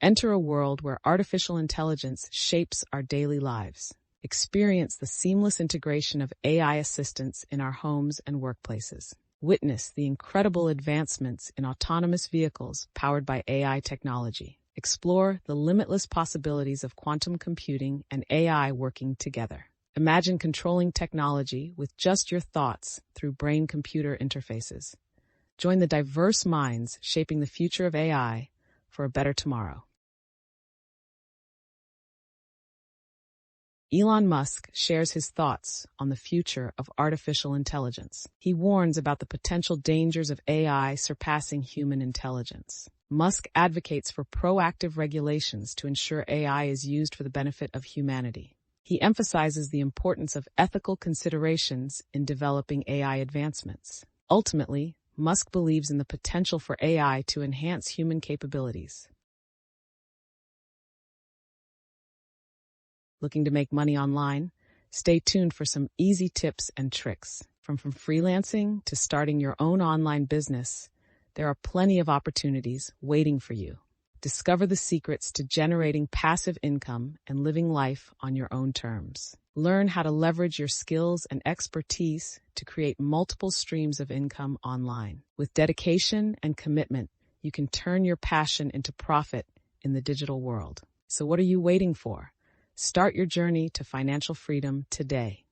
Enter a world where artificial intelligence shapes our daily lives. Experience the seamless integration of AI assistants in our homes and workplaces. Witness the incredible advancements in autonomous vehicles powered by AI technology. Explore the limitless possibilities of quantum computing and AI working together. Imagine controlling technology with just your thoughts through brain-computer interfaces. Join the diverse minds shaping the future of AI for a better tomorrow. Elon Musk shares his thoughts on the future of artificial intelligence. He warns about the potential dangers of AI surpassing human intelligence. Musk advocates for proactive regulations to ensure AI is used for the benefit of humanity. He emphasizes the importance of ethical considerations in developing AI advancements. Ultimately, Musk believes in the potential for AI to enhance human capabilities. Looking to make money online? Stay tuned for some easy tips and tricks. From freelancing to starting your own online business, there are plenty of opportunities waiting for you. Discover the secrets to generating passive income and living life on your own terms. Learn how to leverage your skills and expertise to create multiple streams of income online. With dedication and commitment, you can turn your passion into profit in the digital world. So what are you waiting for? Start your journey to financial freedom today.